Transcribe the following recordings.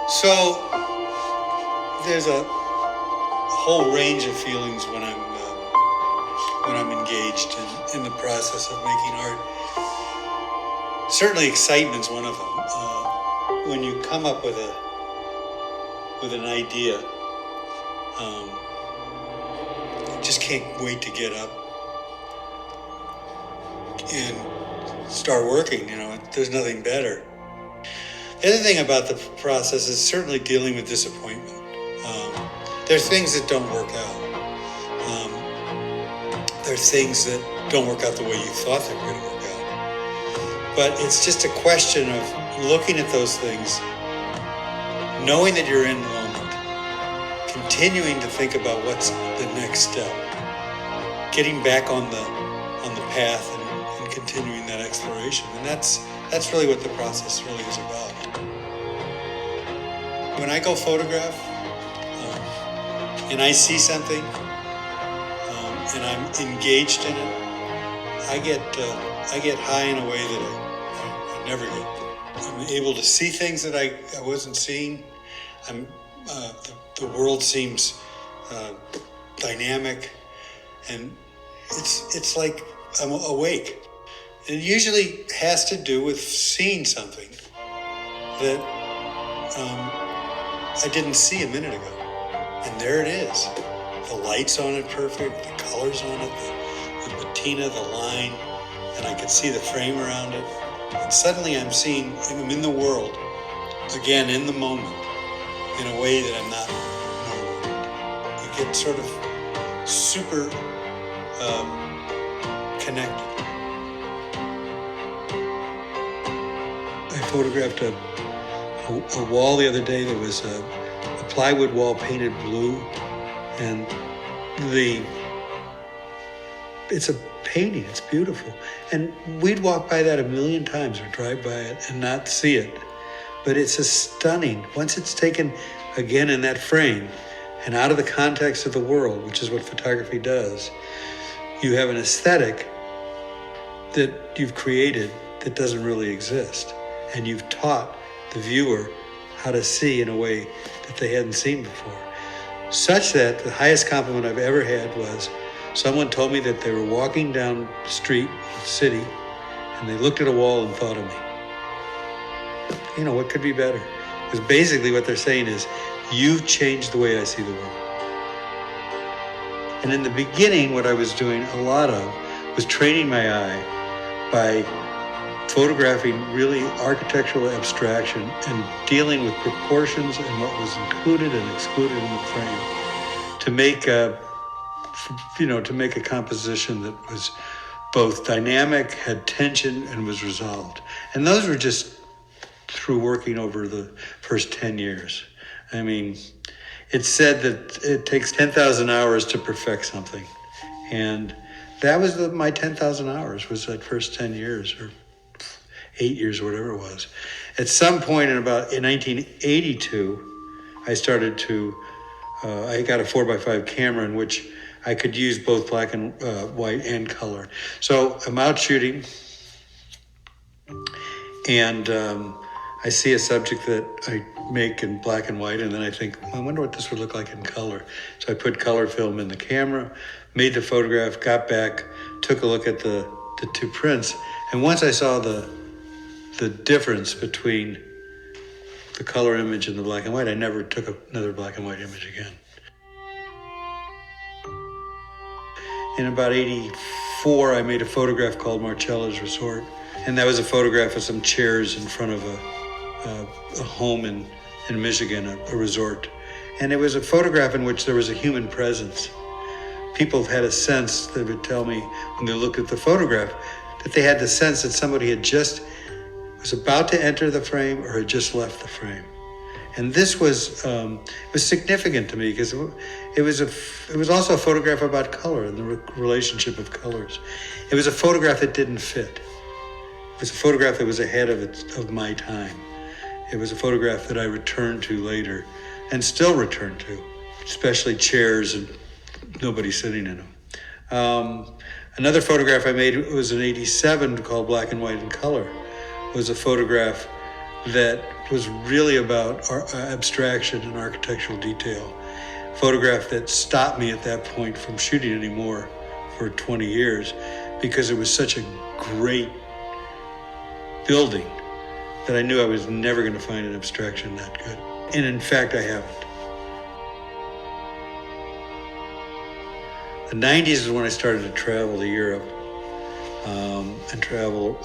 So there's a whole range of feelings when I'm engaged in the process of making art. Certainly, excitement's one of them. When you come up with an idea, you just can't wait to get up and start working. There's nothing better. The other thing about the process is certainly dealing with disappointment. There's things that don't work out. There's things that don't work out the way you thought they were going to work out. But it's just a question of looking at those things, knowing that you're in the moment, continuing to think about what's the next step, getting back on the path and continuing that exploration. And that's really what the process really is about. When I go photograph and I see something and I'm engaged in it, I get high in a way that I never get. I'm able to see things that I wasn't seeing. The world seems dynamic, and it's like I'm awake. It usually has to do with seeing something that I didn't see a minute ago. And there it is. The light's on it perfect, the colors on it, the patina, the line, and I could see the frame around it. And suddenly I'm in the world, again, in the moment, in a way that I'm not normally. You get sort of super connected. I photographed a wall the other day that was a plywood wall painted blue, and it's a painting, it's beautiful. And we'd walk by that a million times or drive by it and not see it. But it's a stunning, once it's taken again in that frame and out of the context of the world, which is what photography does, you have an aesthetic that you've created that doesn't really exist. And you've taught the viewer how to see in a way that they hadn't seen before. Such that the highest compliment I've ever had was someone told me that they were walking down the street of the city and they looked at a wall and thought of me. What could be better? Because basically what they're saying is, you've changed the way I see the world. And in the beginning, what I was doing a lot of was training my eye by photographing really architectural abstraction and dealing with proportions and what was included and excluded in the frame to make a composition that was both dynamic, had tension, and was resolved. And those were just through working over the first 10 years. I mean, it's said that it takes 10,000 hours to perfect something. And that was my 10,000 hours, was that first 10 years or 8 years, or whatever it was. At some point in 1982, I started I got a 4x5 camera in which I could use both black and white and color. So I'm out shooting, and I see a subject that I make in black and white, and then I think, I wonder what this would look like in color. So I put color film in the camera, made the photograph, got back, took a look at the two prints, and once I saw the difference between the color image and the black and white, I never took another black and white image again. In about 84, I made a photograph called Marcella's Resort. And that was a photograph of some chairs in front of a home in Michigan, a resort. And it was a photograph in which there was a human presence. People had a sense, they would tell me when they looked at the photograph, that they had the sense that somebody was about to enter the frame or had just left the frame. And this was significant to me because it was also a photograph about color and the relationship of colors. It was a photograph that didn't fit. It was a photograph that was ahead of my time. It was a photograph that I returned to later and still return to, especially chairs and nobody sitting in them. Another photograph I made was in 87 called Black and White and Color. It was a photograph that was really about abstraction and architectural detail. Photograph that stopped me at that point from shooting anymore for 20 years because it was such a great building that I knew I was never going to find an abstraction that good. And in fact, I haven't. The 90s is when I started to travel to Europe and travel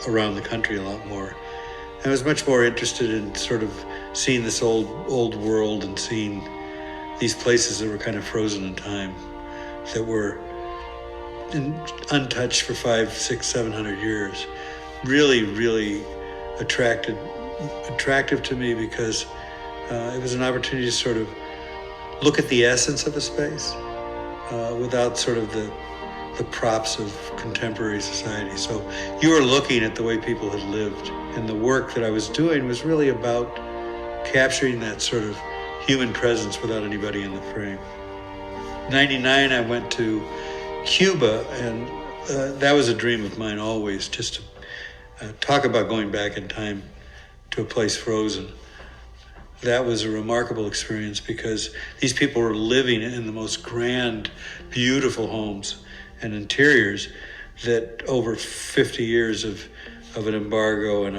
around the country a lot more. I was much more interested in sort of seeing this old world and seeing these places that were kind of frozen in time, that were untouched for 500, 600, 700 years. Really, really attractive to me because it was an opportunity to sort of look at the essence of a space without sort of the props of contemporary society. So you were looking at the way people had lived, and the work that I was doing was really about capturing that sort of human presence without anybody in the frame. 99, I went to Cuba, and that was a dream of mine always, just to talk about going back in time to a place frozen. That was a remarkable experience because these people were living in the most grand, beautiful homes and interiors that over 50 years of an embargo and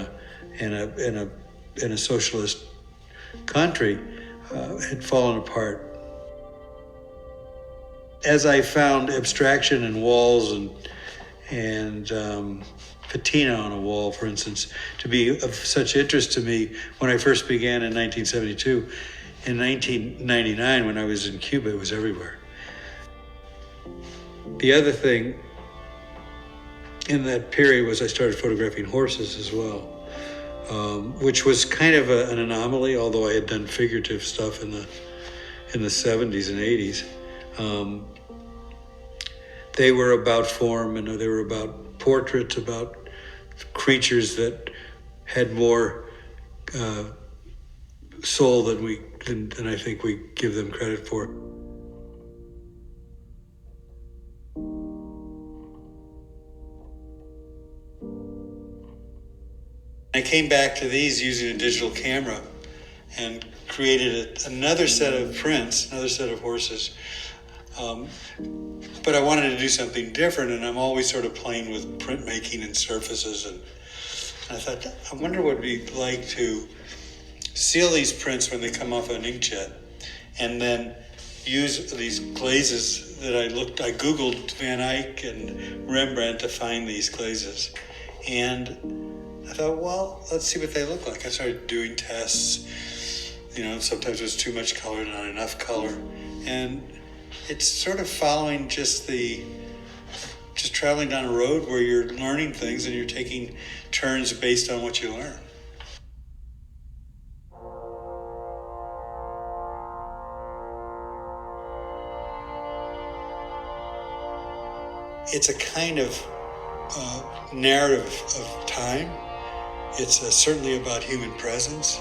a socialist country had fallen apart. As I found abstraction in walls and patina on a wall, for instance, to be of such interest to me when I first began in 1972. In 1999, when I was in Cuba, it was everywhere. The other thing in that period was I started photographing horses as well, which was kind of an anomaly, although I had done figurative stuff in the 70s and 80s. They were about form, and they were about portraits, about creatures that had more soul than I think we give them credit for. I came back to these using a digital camera and created another set of prints, another set of horses. But I wanted to do something different, and I'm always sort of playing with printmaking and surfaces. And I thought, I wonder what it'd be like to seal these prints when they come off an inkjet, and then use these glazes that I Googled Van Eyck and Rembrandt to find these glazes. And I thought, well, let's see what they look like. I started doing tests. Sometimes there's too much color, not enough color. And it's sort of following just traveling down a road where you're learning things and you're taking turns based on what you learn. It's a kind of narrative of time. It's certainly about human presence,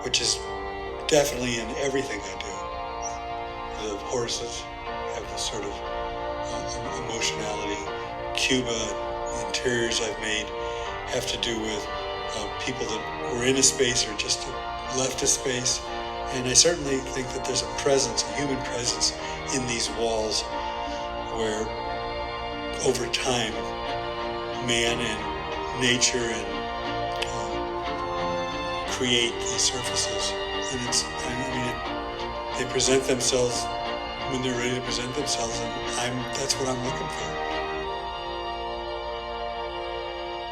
which is definitely in everything I do. The horses have this sort of emotionality. Cuba, the interiors I've made have to do with people that were in a space or just left a space. And I certainly think that there's a presence, a human presence in these walls where over time, man and nature and create these surfaces. And they present themselves when they're ready to present themselves, and that's what I'm looking for.